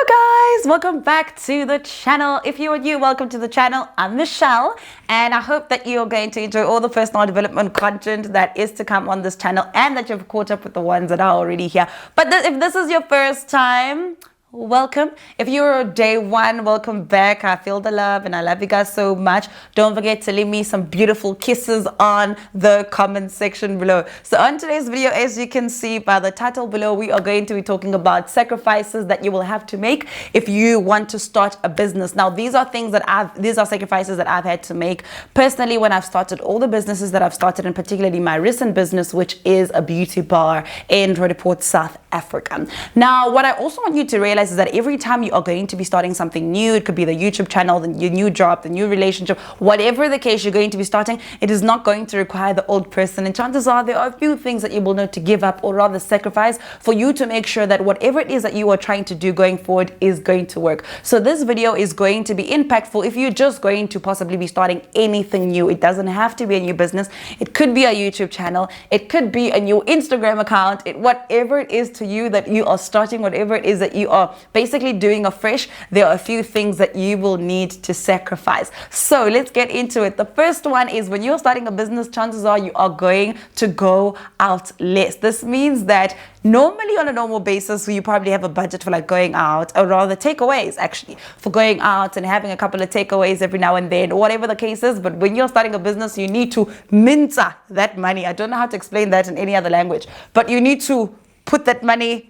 Hello guys, welcome back to the channel. If you are new, welcome to the channel. I'm Michelle and I hope that you're going to enjoy all the personal development content that is to come on this channel and that you've caught up with the ones that are already here. But if this is your first time, welcome. If you're day one, welcome back. I feel the love and I love you guys so much. Don't forget to leave me some beautiful kisses on the comment section below. So on today's video, as you can see by the title below, we are going to be talking about sacrifices that you will have to make if you want to start a business. Now, these are sacrifices that I've had to make personally when I've started all the businesses that I've started, and particularly my recent business, which is a beauty bar in Roodepoort, South Africa. Now, what I also want you to realize is that every time you are going to be starting something new, it could be the YouTube channel, your new job, the new relationship, whatever the case you're going to be starting, it is not going to require the old person. And chances are there are a few things that you will need to give up or rather sacrifice for you to make sure that whatever it is that you are trying to do going forward is going to work. So this video is going to be impactful if you're just going to possibly be starting anything new. It doesn't have to be a new business. It could be a YouTube channel. It could be a new Instagram account. Whatever it is to you that you are starting, whatever it is that you are basically doing afresh, there are a few things that you will need to sacrifice. So let's get into it. The first one is when you're starting a business, chances are you are going to go out less. This means that normally on a normal basis, you probably have a budget for like going out, or rather takeaways actually, for going out and having a couple of takeaways every now and then, or whatever the case is. But when you're starting a business, you need to minta that money. I don't know how to explain that in any other language, but you need to put that money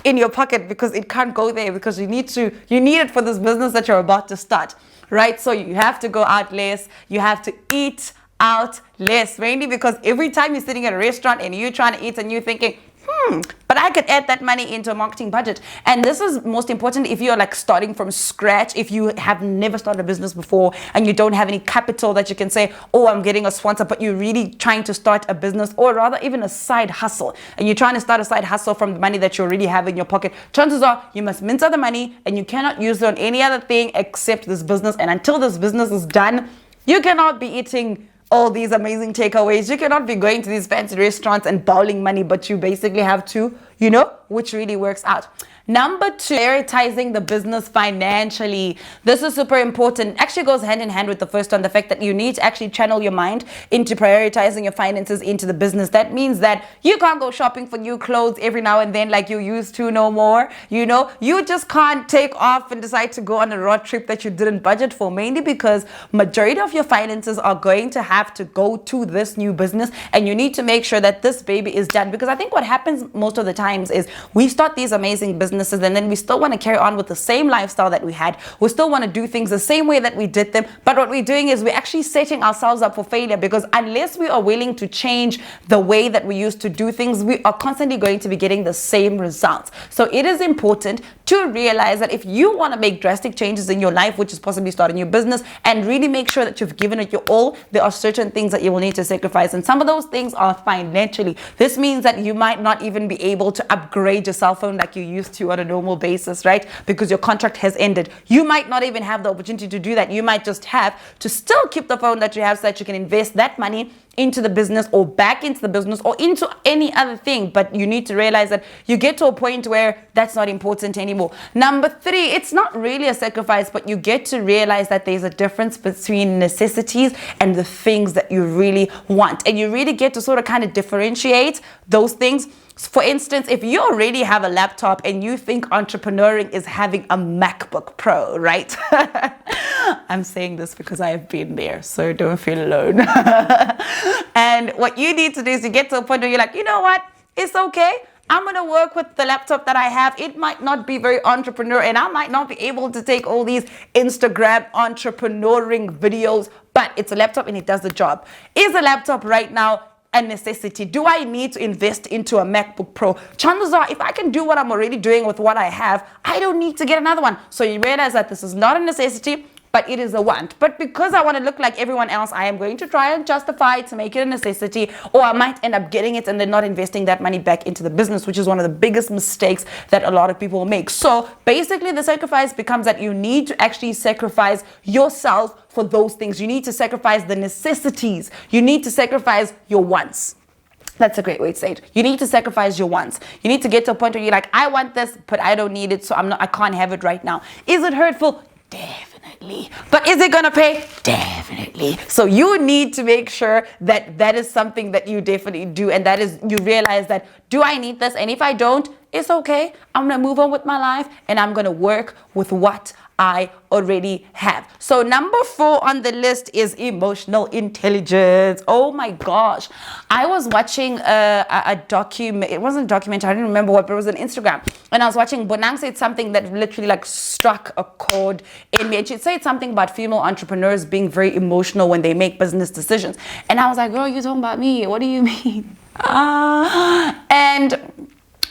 in your pocket because it can't go there, because you need it for this business that you're about to start, right? So you have to go out less, you have to eat out less, mainly because every time you're sitting at a restaurant and you're trying to eat and you're thinking, but I could add that money into a marketing budget. And this is most important if you're like starting from scratch, if you have never started a business before and you don't have any capital that you can say, oh, I'm getting a sponsor, but you're really trying to start a business, or rather even a side hustle, and you're trying to start a side hustle from the money that you already have in your pocket. Chances are you must mince out the money and you cannot use it on any other thing except this business. And until this business is done, you cannot be eating all these amazing takeaways. You cannot be going to these fancy restaurants and bowling money, but you basically have to, which really works out. Number two, prioritizing the business financially. This is super important. Actually goes hand in hand with the first one, the fact that you need to actually channel your mind into prioritizing your finances into the business. That means that you can't go shopping for new clothes every now and then like you used to no more. You just can't take off and decide to go on a road trip that you didn't budget for, mainly because majority of your finances are going to have to go to this new business, and you need to make sure that this baby is done. Because I think what happens most of the times is we start these amazing businesses and then we still want to carry on with the same lifestyle that we had. We still want to do things the same way that we did them. But what we're doing is we're actually setting ourselves up for failure, because unless we are willing to change the way that we used to do things, we are constantly going to be getting the same results. So it is important to realize that if you want to make drastic changes in your life, which is possibly start a new business, and really make sure that you've given it your all, there are certain things that you will need to sacrifice. And some of those things are financially. This means that you might not even be able to upgrade your cell phone like you used to on a normal basis, right? Because your contract has ended. You might not even have the opportunity to do that. You might just have to still keep the phone that you have so that you can invest that money into the business, or back into the business, or into any other thing. But you need to realize that you get to a point where that's not important anymore. Number three, it's not really a sacrifice, but you get to realize that there's a difference between necessities and the things that you really want. And you really get to sort of kind of differentiate those things. For instance, if you already have a laptop and you think entrepreneuring is having a MacBook Pro, right? I'm saying this because I have been there, so don't feel alone. And what you need to do is you get to a point where you're like, you know what? It's okay. I'm going to work with the laptop that I have. It might not be very entrepreneur, and I might not be able to take all these Instagram entrepreneuring videos, but it's a laptop and it does the job. Is a laptop right now a necessity? Do I need to invest into a MacBook Pro? Chances are, if I can do what I'm already doing with what I have, I don't need to get another one. So you realize that this is not a necessity, but it is a want. But because I want to look like everyone else, I am going to try and justify it to make it a necessity, or I might end up getting it and then not investing that money back into the business, which is one of the biggest mistakes that a lot of people make. So basically the sacrifice becomes that you need to actually sacrifice yourself for those things. You need to sacrifice the necessities. You need to sacrifice your wants. That's a great way to say it. You need to sacrifice your wants. You need to get to a point where you're like, I want this, but I don't need it, so I can't have it right now. Is it hurtful? Definitely. But is it gonna pay? Definitely. So you need to make sure that that is something that you definitely do, and that is, you realize that, do I need this? And if I don't, it's okay. I'm gonna move on with my life, and I'm gonna work with what I already have. So number 4 on the list is emotional intelligence. Oh my gosh. I was watching a document. It wasn't a documentary. I didn't remember what, but it was on Instagram. And I was watching, Bonang said something that literally like struck a chord in me. And she said something about female entrepreneurs being very emotional when they make business decisions. And I was like, girl, you're talking about me. What do you mean? And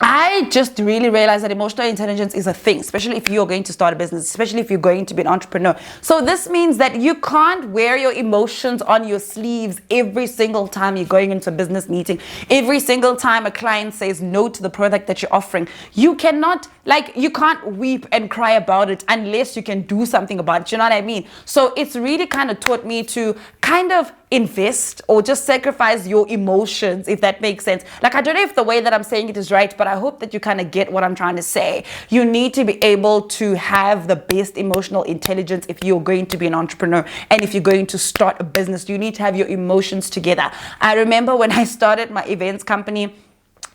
I just really realized that emotional intelligence is a thing, especially if you're going to start a business, especially if you're going to be an entrepreneur. So this means that you can't wear your emotions on your sleeves every single time you're going into a business meeting, every single time a client says no to the product that you're offering. You cannot, you can't weep and cry about it unless you can do something about it. You know what I mean? So it's really kind of taught me to kind of invest or just sacrifice your emotions, if that makes sense. Like, I don't know if the way that I'm saying it is right, but I hope that you kind of get what I'm trying to say. You need to be able to have the best emotional intelligence if you're going to be an entrepreneur, and if you're going to start a business, you need to have your emotions together. I remember when I started my events company.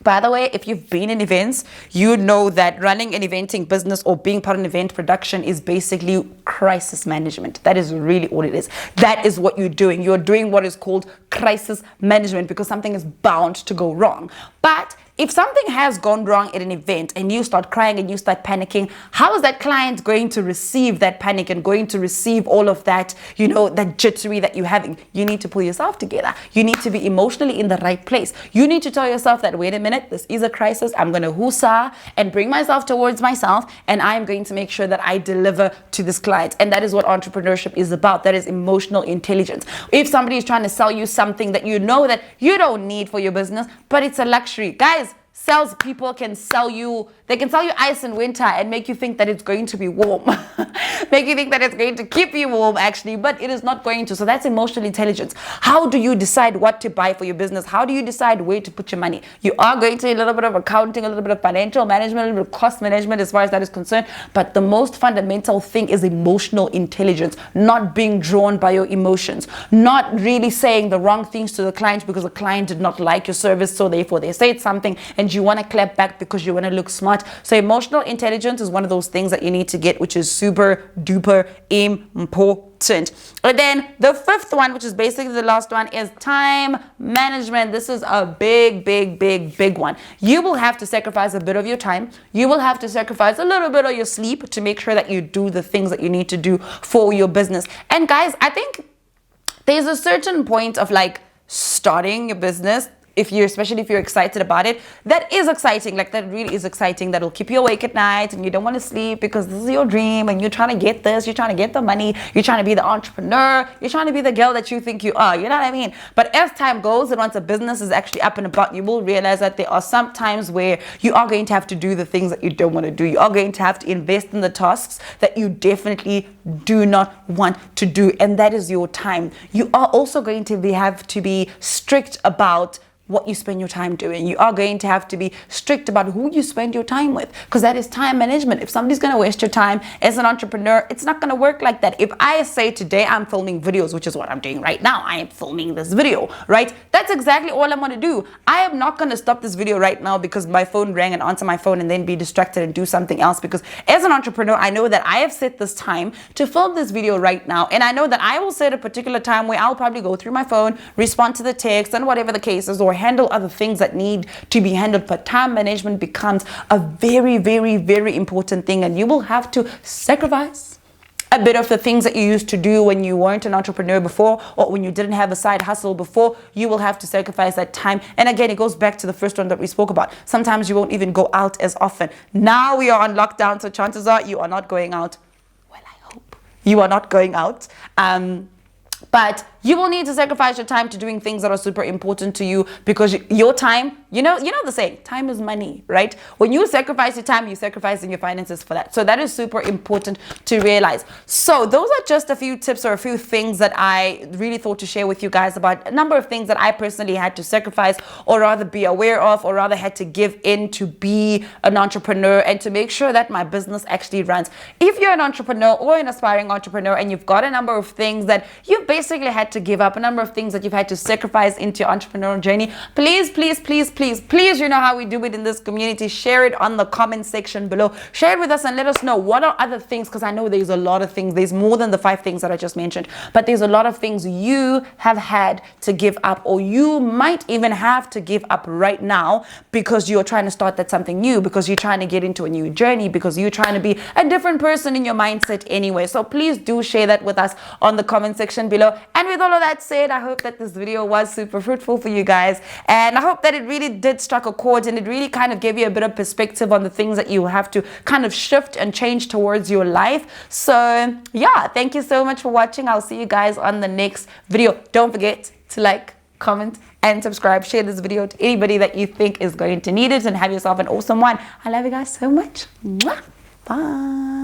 By the way, if you've been in events, you know that running an eventing business or being part of an event production is basically crisis management. That is really all it is. That is what you're doing. You're doing what is called crisis management, because something is bound to go wrong. But if something has gone wrong at an event and you start crying and you start panicking, how is that client going to receive that panic and going to receive all of that, that jittery that you're having? You need to pull yourself together. You need to be emotionally in the right place. You need to tell yourself that, wait a minute, this is a crisis. I'm going to whoosah and bring myself towards myself, and I'm going to make sure that I deliver to this client. And that is what entrepreneurship is about. That is emotional intelligence. If somebody is trying to sell you something that you know that you don't need for your business, but it's a luxury, guys, salespeople can sell you ice in winter and make you think that it's going to be warm. Make you think that it's going to keep you warm, actually, but it is not going to. So that's emotional intelligence. How do you decide what to buy for your business? How do you decide where to put your money? You are going to a little bit of accounting, a little bit of financial management, a little bit of cost management as far as that is concerned. But the most fundamental thing is emotional intelligence, not being drawn by your emotions, not really saying the wrong things to the client because the client did not like your service, so therefore they said something and you want to clap back because you want to look smart. So emotional intelligence is one of those things that you need to get, which is super duper important. And then the 5th one, which is basically the last one, is time management. This is a big one. You will have to sacrifice a bit of your time. You will have to sacrifice a little bit of your sleep to make sure that you do the things that you need to do for your business. And guys, I think there's a certain point of starting your business, especially if you're excited about it, that is exciting. That really is exciting. That'll keep you awake at night and you don't want to sleep because this is your dream and you're trying to get this, you're trying to get the money, you're trying to be the entrepreneur, you're trying to be the girl that you think you are, you know what I mean? But as time goes and once a business is actually up and about, you will realize that there are some times where you are going to have to do the things that you don't want to do. You are going to have to invest in the tasks that you definitely do not want to do, and that is your time. You are also going to have to be strict about what you spend your time doing. You are going to have to be strict about who you spend your time with, because that is time management. If somebody's going to waste your time as an entrepreneur, it's not going to work like that. If I say today I'm filming videos, which is what I'm doing right now, I am filming this video, right? That's exactly all I'm going to do. I am not going to stop this video right now because my phone rang and answer my phone and then be distracted and do something else, because as an entrepreneur, I know that I have set this time to film this video right now, and I know that I will set a particular time where I'll probably go through my phone, respond to the text and whatever the case is, or handle other things that need to be handled. But time management becomes a very important thing, and you will have to sacrifice a bit of the things that you used to do when you weren't an entrepreneur before, or when you didn't have a side hustle before. You will have to sacrifice that time. And again, it goes back to the first one that we spoke about. Sometimes you won't even go out as often. Now we are on lockdown, so chances are you are not going out. Well, I hope you are not going out. But you will need to sacrifice your time to doing things that are super important to you, because your time, you know the saying, time is money, right? When you sacrifice your time, you're sacrificing your finances for that. So that is super important to realize. So those are just a few tips or a few things that I really thought to share with you guys about a number of things that I personally had to sacrifice, or rather be aware of, or rather had to give in to be an entrepreneur and to make sure that my business actually runs. If you're an entrepreneur or an aspiring entrepreneur and you've got a number of things that you've basically had to give up, a number of things that you've had to sacrifice into your entrepreneurial journey, please, you know how we do it in this community. Share it on the comment section below. Share it with us and let us know what are other things, because I know there's a lot of things. There's more than the 5 things that I just mentioned, but there's a lot of things you have had to give up, or you might even have to give up right now, because you're trying to start that something new, because you're trying to get into a new journey, because you're trying to be a different person in your mindset anyway. So please do share that with us on the comment section below. And with all of that said, I hope that this video was super fruitful for you guys, and I hope that it really did struck a chord, and it really kind of gave you a bit of perspective on the things that you have to kind of shift and change towards your life. So yeah, thank you so much for watching. I'll see you guys on the next video. Don't forget to like, comment, and subscribe. Share this video to anybody that you think is going to need it, and have yourself an awesome one. I love you guys so much. Mwah. Bye.